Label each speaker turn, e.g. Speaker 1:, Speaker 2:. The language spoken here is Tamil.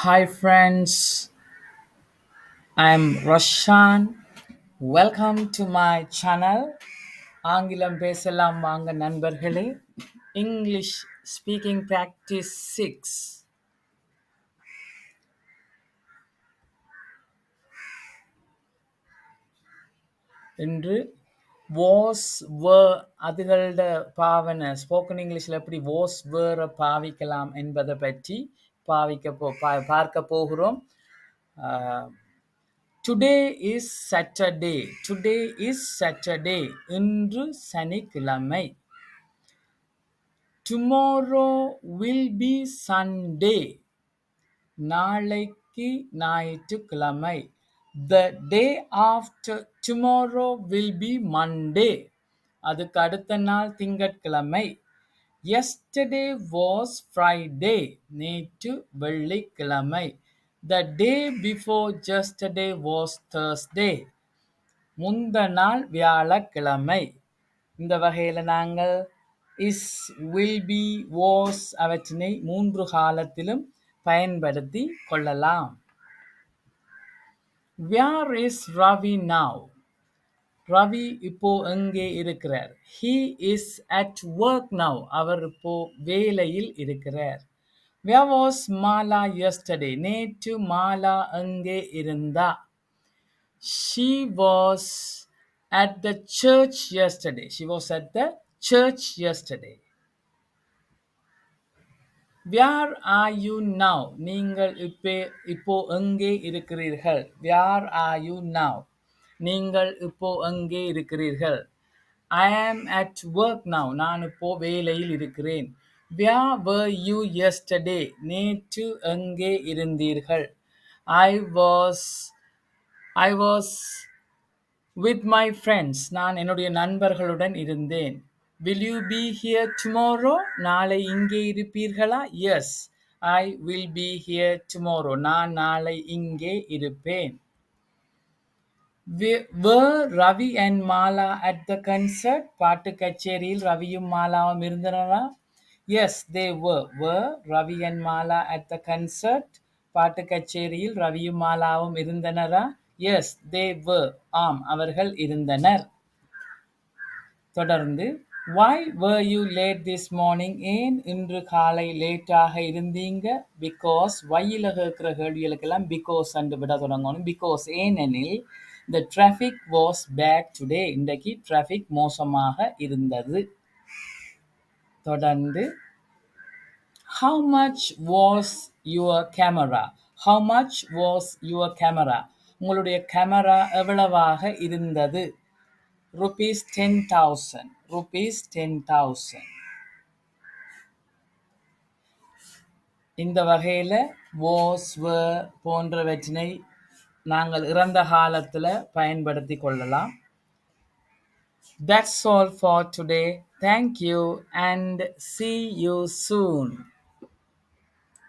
Speaker 1: Hi friends, I'm Roshan. Welcome to my channel. ஆங்கிலம் பேசலாம் வாங்க நண்பர்களே. English speaking practice 6. இன்று was were அதுகளோட பாவனை ஸ்போக்கன் இங்கிலீஷில் எப்படி was were பாவிக்கலாம் என்பதை பற்றி பார்க்க போகிறோம். Today is Saturday. Today is Saturday. இன்று சனிக்கிழமை. Tomorrow will be Sunday. நாளைக்கு ஞாயிற்றுக்கிழமை. The day after tomorrow will be Monday. அதுக்கு அடுத்த நாள் திங்கட்கிழமை. Yesterday was Friday. நேற்று வெள்ளிக்கிழமை. The day before yesterday was Thursday. முந்த நாள் வியாழக்கிழமை. இந்த வகையில் நாங்கள் is, will be, was அவற்றினை மூன்று காலத்திலும் பயன்படுத்தி கொள்ளலாம். Where is Ravi now? Ravi இப்போ எங்கே இருக்கிறார்? He is at work now. அவர் இப்போ வேலையில் இருக்கிறார். Where was Mala yesterday? நேற்று மாலா எங்கே இருந்தா? She was at the church yesterday. She was at the church yesterday. Where are you now? நீங்கள் இப்போ எங்கே இருக்கிறீர்கள்? Where are you now? நீங்கள் இப்போ எங்கே இருக்கிறீர்கள்? I am at work now. நான் இப்போ வேலையில் இருக்கிறேன். Where were you yesterday? நேற்று எங்கே இருந்தீர்கள்? I was I was with my friends. நான் என்னுடைய நண்பர்களுடன் இருந்தேன். Will you be here tomorrow? நாளை இங்கே இருப்பீர்களா? Yes, I will be here tomorrow. நான் நாளை இங்கே இருப்பேன். Were Ravi and Mala at the concert? பாட்டு கச்சேரியில் ரவியும் மாலாவும் இருந்தனரா? Yes, they were. Were Ravi and Mala at the concert? பாட்டு கச்சேரியில் ரவியும் மாலாவும் இருந்தனரா? Yes, they were. ஆம், அவர்கள் இருந்தனர். தொடர்ந்து why were you late this morning? ஏன் இன்று காலை லேட்டாக இருந்தீங்க? Because whyல கேட்கிற கேள்விகளுக்கெல்லாம் because அன்று விட தொடங்கணும். Because ஏனெனில் the traffic was bad today. இன்றைக்கு traffic மோசமாக இருந்தது. தொடர்ந்து how much was your camera? How much was your camera? உங்களுடைய கேமரா எவ்வளவாக இருந்தது? Rupees 10,000. Rupees 10,000. இந்த வகையில் was, were போன்றவற்றினை நாங்கள் இறந்த காலத்தில் பயன்படுத்தி கொள்ளலாம். That's all for today. Thank you and see you soon.